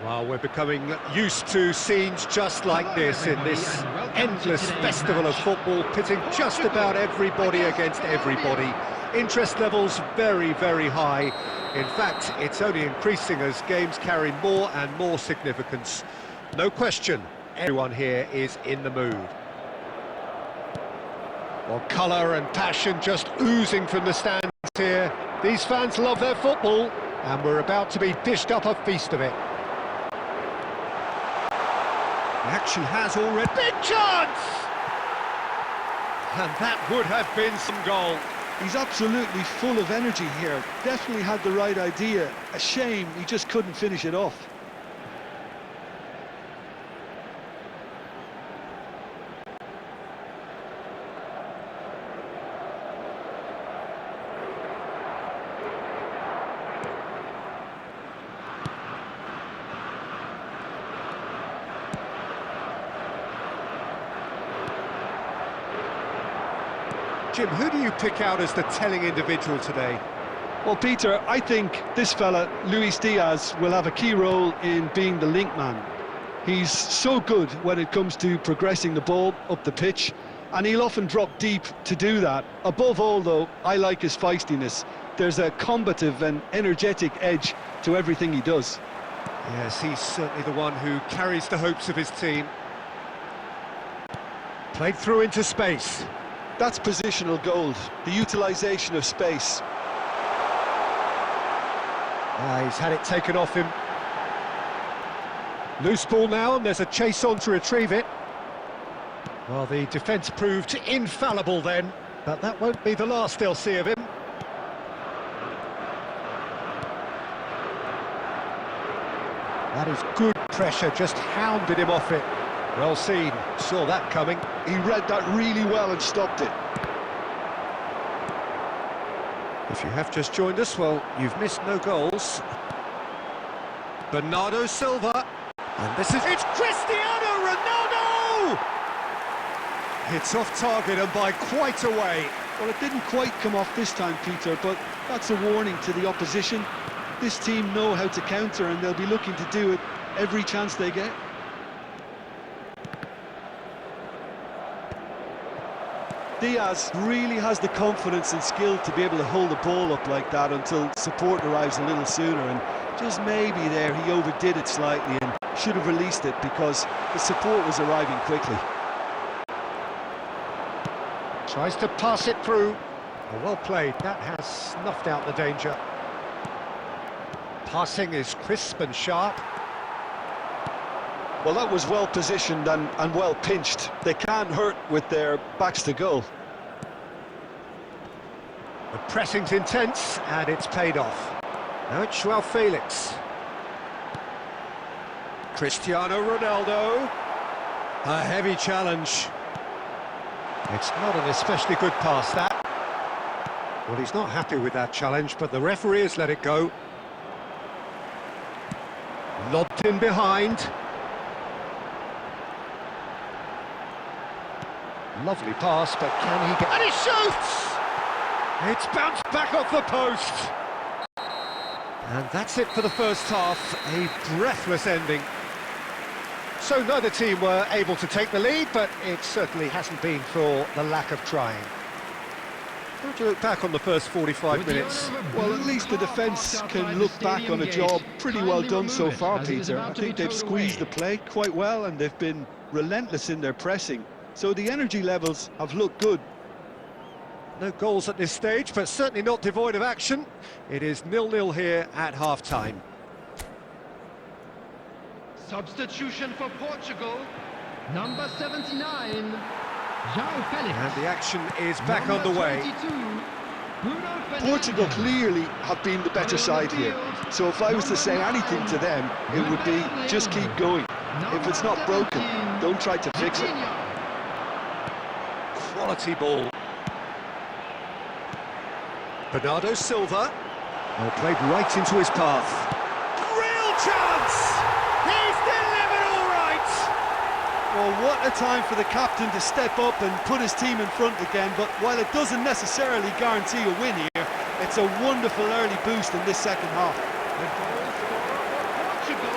Well, we're becoming used to scenes just like this in this endless festival of football, pitting just about everybody against everybody. Interest levels very, very high. In fact, it's only increasing as games carry more and more significance. No question, everyone here is in the mood. Well, colour and passion just oozing from the stands here. These fans love their football, and we're about to be dished up a feast of it. The action has already... Big chance! And that would have been some goal. He's absolutely full of energy here. Definitely had the right idea. A shame he just couldn't finish it off. Jim, who do you pick out as the telling individual today? Well, Peter, I think this fella, Luis Diaz, will have a key role in being the link man. He's so good when it comes to progressing the ball up the pitch, and he'll often drop deep to do that. Above all, though, I like his feistiness. There's a combative and energetic edge to everything he does. Yes, he's certainly the one who carries the hopes of his team. Played through into space. That's positional gold, the utilisation of space. He's had it taken off him. Loose ball now, and there's a chase on to retrieve it. Well, the defence proved infallible then, but that won't be the last they'll see of him. That is good pressure, just hounded him off it. Well seen, saw that coming. He read that really well and stopped it. If you have just joined us, well, you've missed no goals. Bernardo Silva, and this is... It's Cristiano Ronaldo! It's off target and by quite a way. Well, it didn't quite come off this time, Peter, but that's a warning to the opposition. This team know how to counter, and they'll be looking to do it every chance they get. Diaz really has the confidence and skill to be able to hold the ball up like that until support arrives a little sooner, and just maybe there he overdid it slightly and should have released it because the support was arriving quickly. Tries to pass it through. Well played, that has snuffed out the danger. Passing is crisp and sharp. Well, that was well positioned and well pinched. They can't hurt with their backs to goal. The pressing's intense, and it's paid off. Now it's Joao Felix. Cristiano Ronaldo. A heavy challenge. It's not an especially good pass, that. Well, he's not happy with that challenge, but the referee has let it go. Lobbed in behind. Lovely pass, but can he get... And he shoots! It's bounced back off the post. And that's it for the first half, a breathless ending. So neither team were able to take the lead, but it certainly hasn't been for the lack of trying. How do you look back on the first 45 minutes? Well, at least the defence can look back on a job pretty well done so far, Peter. I think they've squeezed the play quite well, and they've been relentless in their pressing. So the energy levels have looked good. No goals at this stage, but certainly not devoid of action. It is 0-0 here at half-time. Substitution for Portugal, number 79, João Felix. And the action is back underway. Portugal clearly have been the better side here. So if I was to say anything to them, it would be just keep going. If it's not broken, don't try to fix it. Quality ball. Bernardo Silva. Well, played right into his path. Real chance! He's delivered all right! Well, what a time for the captain to step up and put his team in front again, but while it doesn't necessarily guarantee a win here, it's a wonderful early boost in this second half. The goal scorer for Portugal,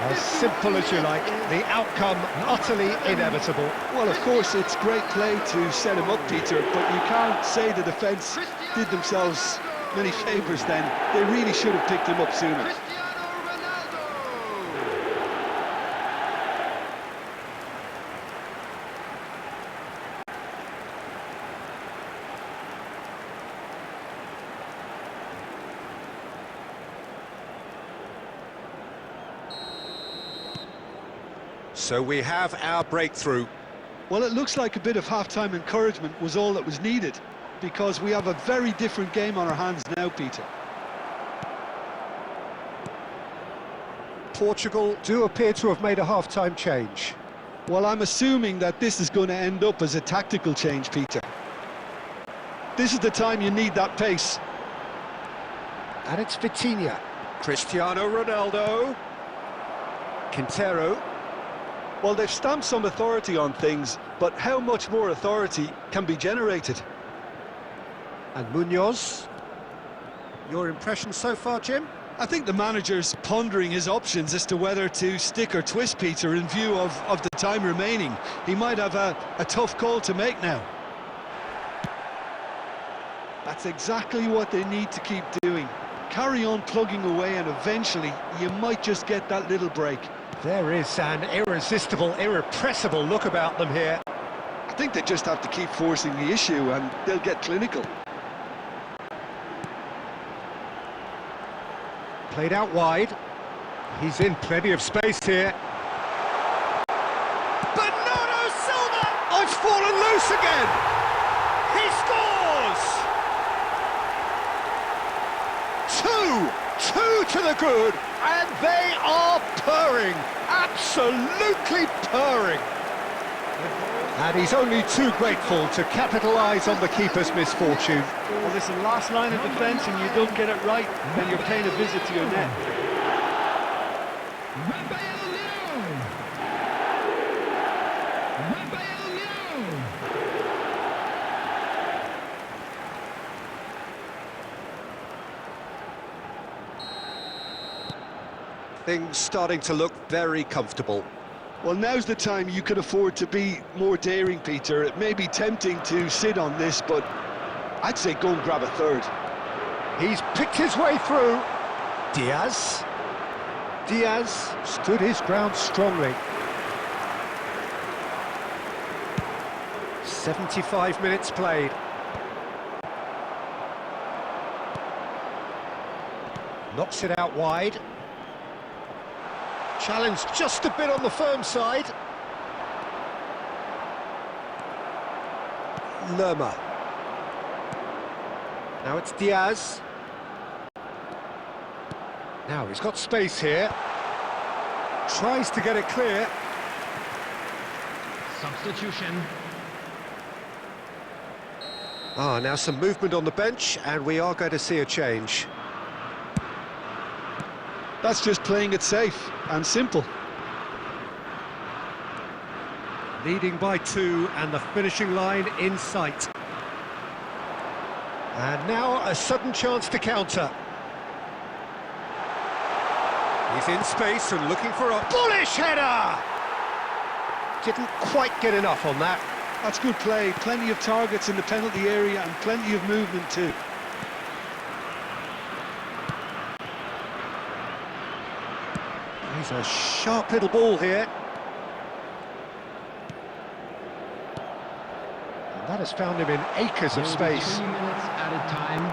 As simple as you like, the outcome utterly inevitable. Well, of course, it's great play to set him up, Peter, but you can't say the defence did themselves many favours then. They really should have picked him up sooner. So we have our breakthrough. Well, it looks like a bit of half-time encouragement was all that was needed, because we have a very different game on our hands now, Peter. Portugal do appear to have made a half-time change. Well, I'm assuming that this is going to end up as a tactical change, Peter. This is the time you need that pace. And it's Vitinha. Cristiano Ronaldo. Quintero. Well, they've stamped some authority on things, but how much more authority can be generated? And Munoz. Your impression so far, Jim? I think the manager's pondering his options as to whether to stick or twist, Peter, in view of the time remaining. He might have a tough call to make now. That's exactly what they need to keep doing. Carry on plugging away, and eventually you might just get that little break. There is an irresistible, irrepressible look about them here. I think they just have to keep forcing the issue and they'll get clinical. Played out wide. He's in plenty of space here. Bernardo Silva! Oh, it's fallen loose again! He scores! Two to the good, and they are purring, absolutely purring. And he's only too grateful to capitalise on the keeper's misfortune. Well, listen, last line of defence and you don't get it right, then you're paying a visit to your net. Things starting to look very comfortable. Well, now's the time you could afford to be more daring, Peter. It may be tempting to sit on this, but I'd say go and grab a third. He's picked his way through. Diaz stood his ground strongly. 75 minutes played. Knocks it out wide. Challenge just a bit on the firm side. Lerma. Now it's Diaz. Now he's got space here. Tries to get it clear. Substitution. Now some movement on the bench, and we are going to see a change. That's just playing it safe and simple. Leading by 2, and the finishing line in sight. And now a sudden chance to counter. He's in space and looking for a bullish header! Didn't quite get enough on that. That's good play. Plenty of targets in the penalty area and plenty of movement too. He's a sharp little ball here. And that has found him in acres of space. 3 minutes added time.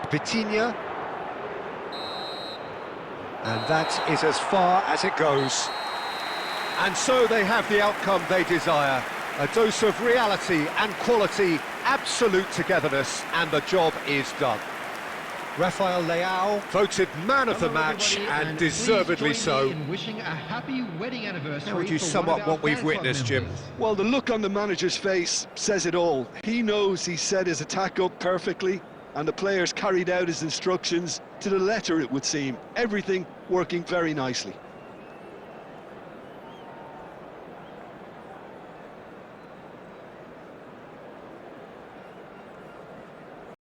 Vitinha. And that is as far as it goes. And so they have the outcome they desire. A dose of reality and quality, absolute togetherness, and the job is done. Rafael Leao voted man of the match, and deservedly so. Wishing a happy wedding anniversary. How would you sum up what we've witnessed, Jim? Well, the look on the manager's face says it all. He knows he set his attack up perfectly, and the players carried out his instructions to the letter, it would seem. Everything working very nicely.